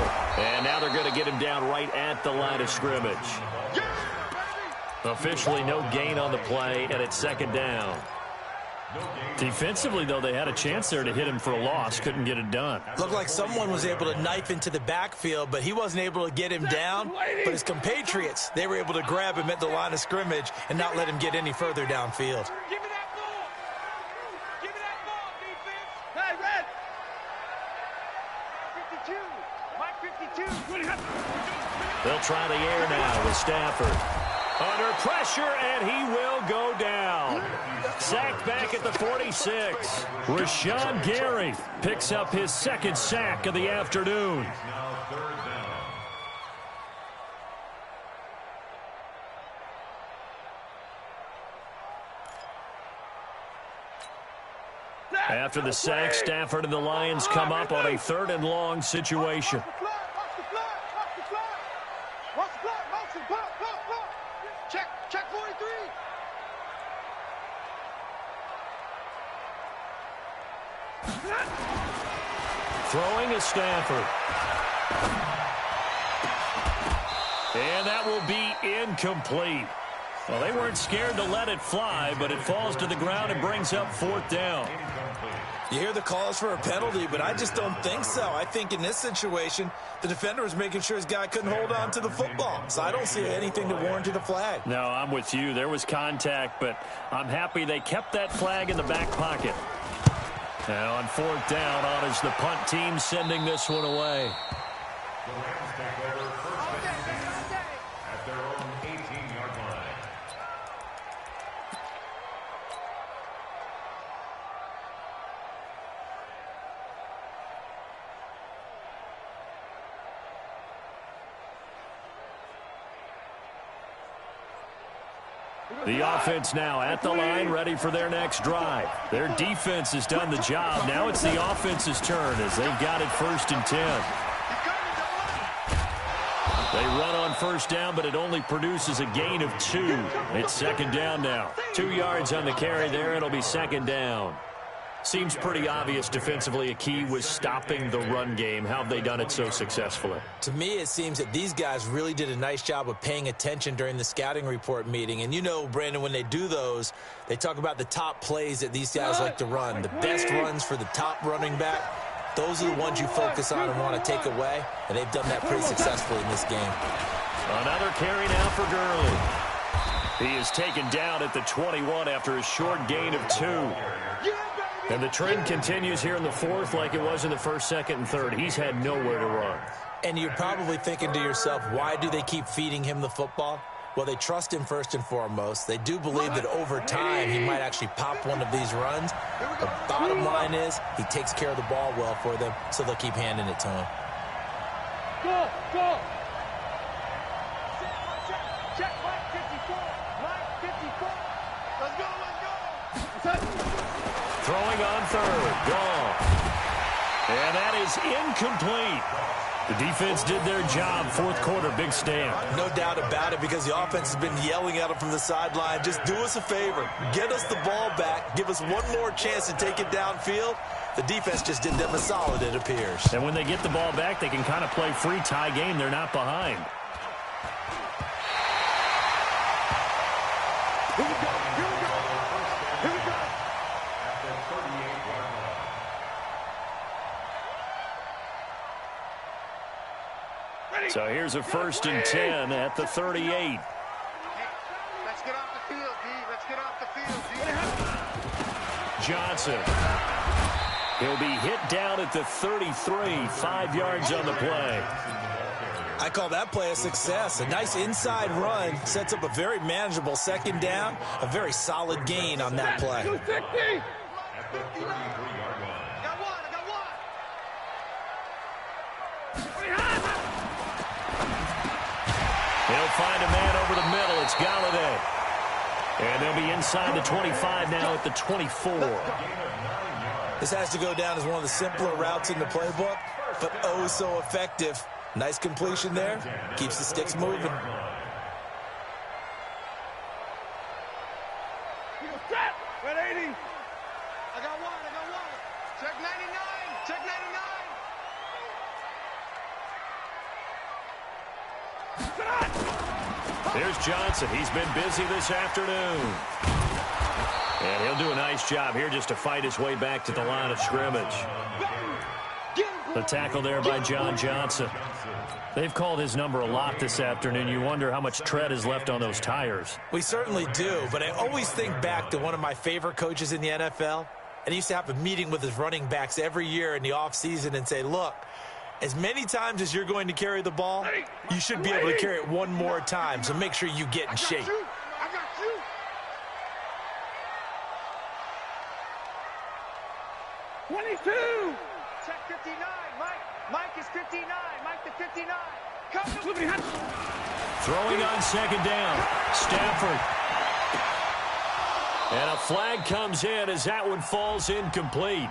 Speaker 4: And now they're going to get him down right at the line of scrimmage. Officially no gain on the play, and it's 2nd down. Defensively, though, they had a chance there to hit him for a loss. Couldn't get it done.
Speaker 6: Looked like someone was able to knife into the backfield, but he wasn't able to get him down. But his compatriots, they were able to grab him at the line of scrimmage and not let him get any further downfield.
Speaker 2: Give me that ball. Give me that ball, defense. Hey, Red. 52. Mike 52.
Speaker 4: They'll try the air now with Stafford. Under pressure, and he will go down. Sacked back at the 46. Rashawn Gary picks up his second sack of the afternoon. After the sack, Stafford and the Lions come up on a 3rd and long situation.
Speaker 2: Check 43.
Speaker 4: Throwing is Stafford. And that will be incomplete. Well, they weren't scared to let it fly, but it falls to the ground and brings up 4th down.
Speaker 6: You hear the calls for a penalty, but I just don't think so. I think in this situation, the defender was making sure his guy couldn't hold on to the football. So I don't see anything to warrant a flag.
Speaker 4: No, I'm with you. There was contact, but I'm happy they kept that flag in the back pocket. Now on 4th down, on is the punt team sending this one away.
Speaker 5: The Rams take over first and 10 at their own 18-yard line.
Speaker 4: The offense now at the line, ready for their next drive. Their defense has done the job. Now it's the offense's turn as they've got it 1st and 10. They run on 1st down, but it only produces a gain of 2. It's 2nd down now. 2 yards on the carry there. It'll be 2nd down. Seems pretty obvious defensively a key was stopping the run game. How have they done it so successfully?
Speaker 6: To me, it seems that these guys really did a nice job of paying attention during the scouting report meeting. And you know, Brandon, when they do those, they talk about the top plays that these guys like to run. The best runs for the top running back. Those are the ones you focus on and want to take away. And they've done that pretty successfully in this game.
Speaker 4: Another carry now for Gurley. He is taken down at the 21 after a short gain of 2. And the trend continues here in the 4th like it was in the 1st, 2nd, and 3rd. He's had nowhere to run.
Speaker 6: And you're probably thinking to yourself, why do they keep feeding him the football? Well, they trust him first and foremost. They do believe that over time he might actually pop one of these runs. The bottom line is he takes care of the ball well for them, so they'll keep handing it to him.
Speaker 2: Go! Check Mike 54. Mike 54. Let's go.
Speaker 4: Throwing on 3rd. Gone. And that is incomplete. The defense did their job. 4th quarter, big stand.
Speaker 6: No doubt about it, because the offense has been yelling at them from the sideline. Just do us a favor. Get us the ball back. Give us one more chance to take it downfield. The defense just did them a solid, it appears.
Speaker 4: And when they get the ball back, they can kind of play free tie game. They're not behind.
Speaker 2: Here we go.
Speaker 4: So here's a 1st and 10 at the 38.
Speaker 2: Let's get off the field, D. Let's get off the field, D.
Speaker 4: Johnson. He'll be hit down at the 33, 5 yards on the play.
Speaker 6: I call that play a success. A nice inside run sets up a very manageable 2nd down, a very solid gain on that play.
Speaker 2: 260.
Speaker 5: At the 33-yard line.
Speaker 2: I got one.
Speaker 4: He'll find a man over the middle. It's Galladay. And they'll be inside the 25 now at the 24.
Speaker 6: This has to go down as one of the simpler routes in the playbook, but oh so effective. Nice completion there. Keeps the sticks moving.
Speaker 2: 180. I got one. Check 99. Check 99.
Speaker 4: There's Johnson. He's been busy this afternoon. And he'll do a nice job here just to fight his way back to the line of scrimmage. The tackle there by John Johnson. They've called his number a lot this afternoon. You wonder how much tread is left on those tires.
Speaker 6: We certainly do, but I always think back to one of my favorite coaches in the NFL. And he used to have a meeting with his running backs every year in the offseason and say, look, As many times as you're going to carry the ball, you should be able to carry it one more time, so make sure you get in shape.
Speaker 2: I got you. Check 59, Mike. Mike is 59. Mike the 59.
Speaker 4: Throwing on second down. Stafford. And a flag comes in as that one falls incomplete.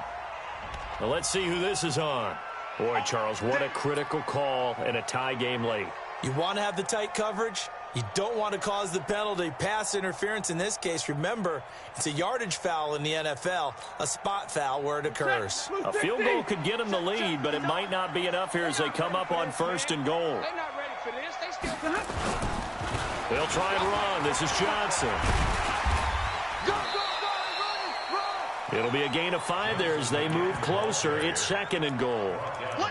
Speaker 4: Now let's see who this is on. Boy, Charles, what a critical call and a tie game late.
Speaker 6: You want to have the tight coverage. You don't want to cause the penalty. Pass interference in this case, remember, it's a yardage foul in the NFL, a spot foul where it occurs.
Speaker 4: A field goal could get them the lead, but it might not be enough here as they come up on 1st and goal.
Speaker 2: They're not ready for this. They still
Speaker 4: They'll try and run. This is Johnson.
Speaker 2: Go, run.
Speaker 4: It'll be a gain of 5 there as they move closer. It's 2nd and goal.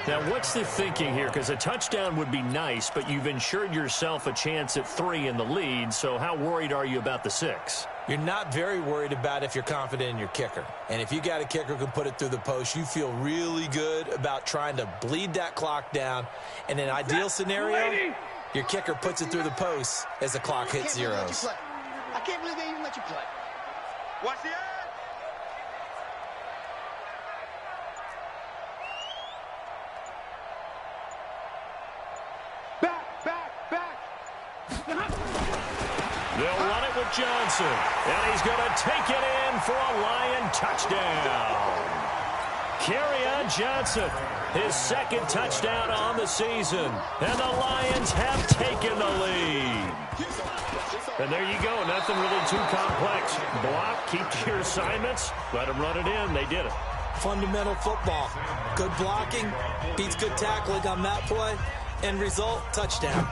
Speaker 4: Now, what's the thinking here? Because a touchdown would be nice, but you've ensured yourself a chance at 3 in the lead, so how worried are you about the 6?
Speaker 6: You're not very worried about if you're confident in your kicker. And if you got a kicker who can put it through the post, you feel really good about trying to bleed that clock down. In an ideal scenario, your kicker puts it through the post as the clock hits zeros.
Speaker 2: I can't believe they even let you play. Watch the eye. Back.
Speaker 4: They'll run it with Johnson, and he's going to take it in for a Lion touchdown. Kerryon Johnson, his 2nd touchdown on the season, and the Lions have taken the lead. And there you go, nothing really too complex. Block, keep to your assignments, let them run it in. They did it.
Speaker 6: Fundamental football. Good blocking, beats good tackling on that play. End result, touchdown.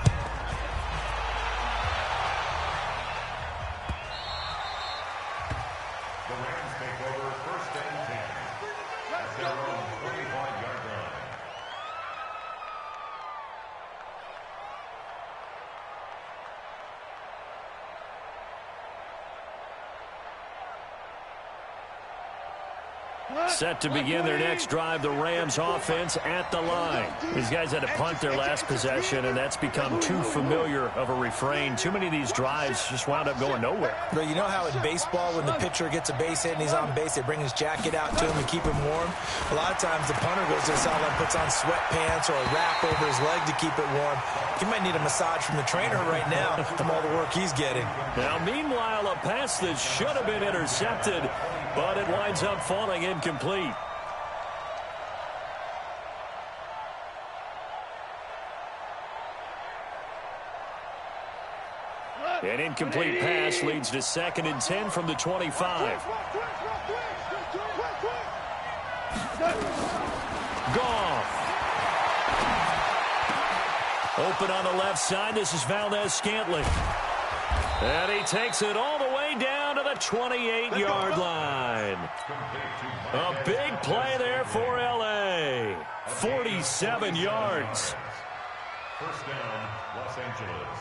Speaker 5: The Rams take over 1st and 10 at their own 25-yard line.
Speaker 4: Set to begin their next drive, the Rams offense at the line. These guys had to punt their last possession, and that's become too familiar of a refrain. Too many of these drives just wound up going nowhere.
Speaker 6: But you know how in baseball, when the pitcher gets a base hit and he's on base, they bring his jacket out to him and keep him warm? A lot of times the punter goes to the sideline, puts on sweatpants or a wrap over his leg to keep it warm. He might need a massage from the trainer right now from all the work he's getting.
Speaker 4: Now, meanwhile, a pass that should have been intercepted, but it winds up falling incomplete. An incomplete pass leads to 2nd and 10 from the 25. Goff. Open on the left side. This is Valdez-Scantling. And he takes it all the way down to the 28-yard line. A big play there for L.A. 47 yards.
Speaker 5: 1st down, Los Angeles.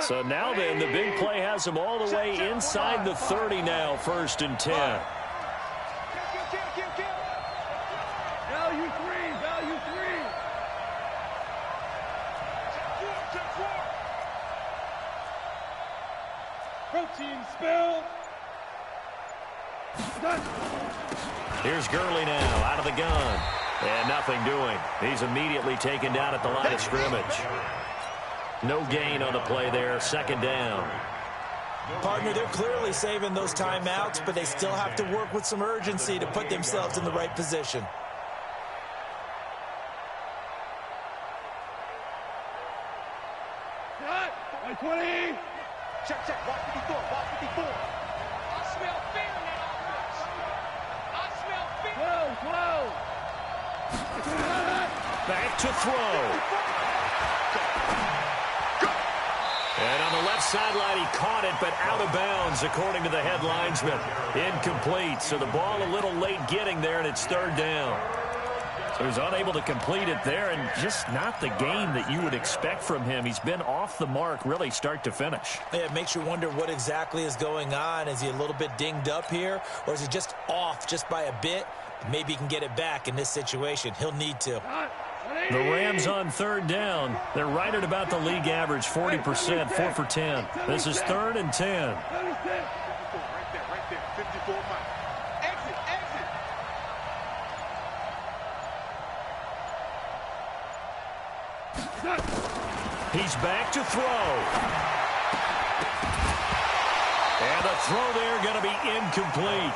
Speaker 4: So now then, the big play has them all the way inside the 30 now, 1st and 10.
Speaker 2: Value three. Protein spill.
Speaker 4: Here's Gurley now, out of the gun. And nothing doing. He's immediately taken down at the line of scrimmage. No gain on the play there, 2nd down.
Speaker 6: Partner, they're clearly saving those timeouts, but they still have to work with some urgency to put themselves in the right position.
Speaker 2: Cut. 20. Check. Watch 54. I smell fear in that offense. I smell fear. 12.
Speaker 4: Back to throw. And on the left sideline, he caught it, but out of bounds, according to the head linesman. Incomplete, so the ball a little late getting there, and it's 3rd down. He was unable to complete it there, and just not the game that you would expect from him. He's been off the mark really start to finish.
Speaker 6: Yeah, it makes you wonder what exactly is going on. Is he a little bit dinged up here, or is he just off just by a bit? Maybe he can get it back in this situation. He'll need to.
Speaker 4: The Rams on third down. They're right at about the league average, 40%, 4 for 10. This is 3rd and 10.
Speaker 2: Right there, 54 miles. Exit.
Speaker 4: He's back to throw. And the throw there going to be incomplete.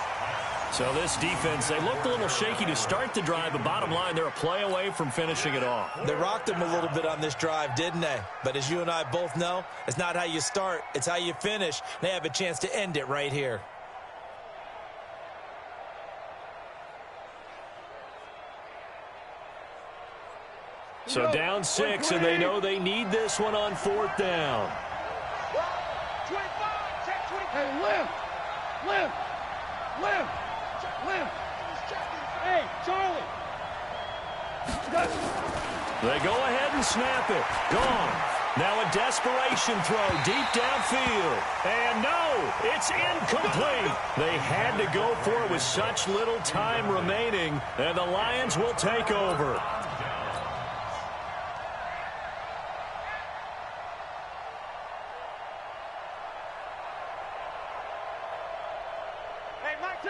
Speaker 4: So this defense, they looked a little shaky to start the drive, but bottom line, they're a play away from finishing it off.
Speaker 6: They rocked him a little bit on this drive, didn't they? But as you and I both know, it's not how you start, it's how you finish. They have a chance to end it right here.
Speaker 4: So down 6, and they know they need this one on 4th down.
Speaker 2: 25, check 25. Hey, Limb. Hey, Charlie.
Speaker 4: They go ahead and snap it. Gone. Now a desperation throw deep downfield. And no, it's incomplete. They had to go for it with such little time remaining, and the Lions will take over.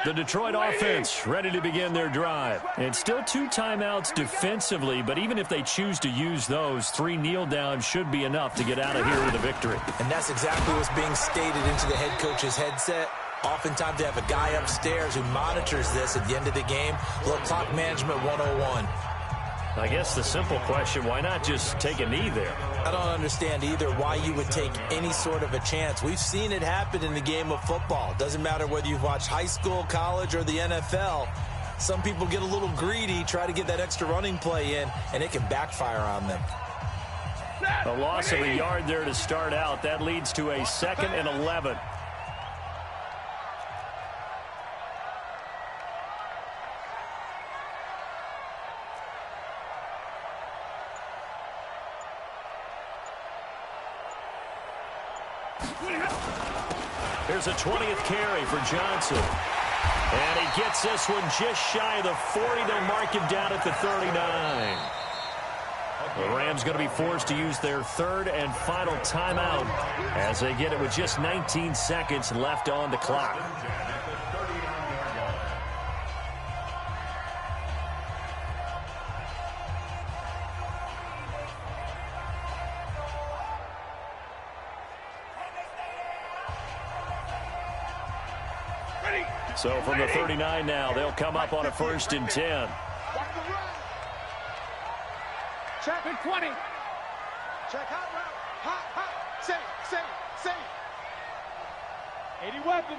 Speaker 4: The Detroit offense ready to begin their drive. And still 2 timeouts defensively, but even if they choose to use those, 3 kneel downs should be enough to get out of here with a victory.
Speaker 6: And that's exactly what's being stated into the head coach's headset. Oftentimes they have a guy upstairs who monitors this at the end of the game. A little clock management 101.
Speaker 4: I guess the simple question, why not just take a knee there?
Speaker 6: I don't understand either why you would take any sort of a chance. We've seen it happen in the game of football. Doesn't matter whether you've watched high school, college, or the NFL. Some people get a little greedy, try to get that extra running play in, and it can backfire on them.
Speaker 4: A loss of a yard there to start out. That leads to a 2nd and 11. Here's a 20th carry for Johnson. And he gets this one just shy of the 40. They'll mark him down at the 39. The Rams going to be forced to use their 3rd and final timeout as they get it with just 19 seconds left on the clock. So from the 39 now, they'll come up on a 1st and 10.
Speaker 2: Check in 20. Check hot route. Hot. Safe. 80 weapon.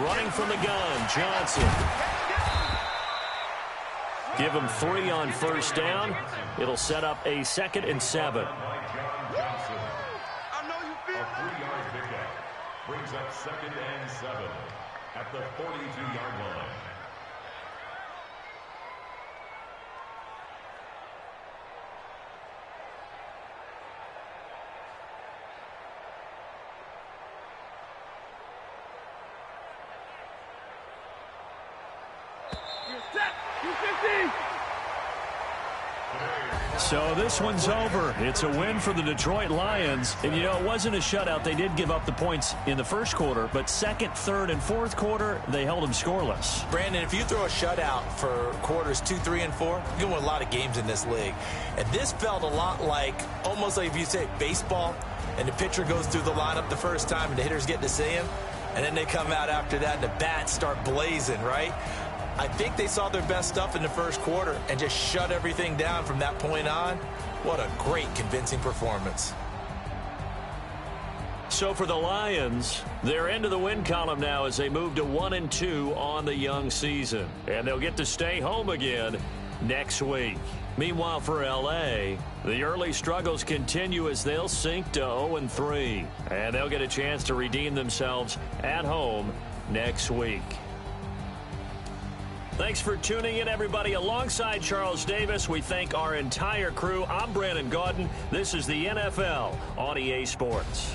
Speaker 4: Running from the gun, Johnson. Give him 3 on 1st down. It'll set up a 2nd and 7.
Speaker 5: Brings up 2nd and 7 at the 42-yard line.
Speaker 4: So this one's over. It's a win for the Detroit Lions. And, you know, it wasn't a shutout. They did give up the points in the 1st quarter, but 2nd, 3rd, and 4th quarter, they held them scoreless.
Speaker 6: Brandon, if you throw a shutout for quarters 2, 3, and 4, you can win a lot of games in this league. And this felt a lot like, almost like if you say baseball, and the pitcher goes through the lineup the first time, and the hitters get to see him, and then they come out after that, and the bats start blazing, right? I think they saw their best stuff in the 1st quarter and just shut everything down from that point on. What a great, convincing performance.
Speaker 4: So for the Lions, they're into the win column now as they move to 1-2 on the young season. And they'll get to stay home again next week. Meanwhile, for L.A., the early struggles continue as they'll sink to 0-3. And they'll get a chance to redeem themselves at home next week. Thanks for tuning in, everybody. Alongside Charles Davis, we thank our entire crew. I'm Brandon Gaudin. This is the NFL on EA Sports.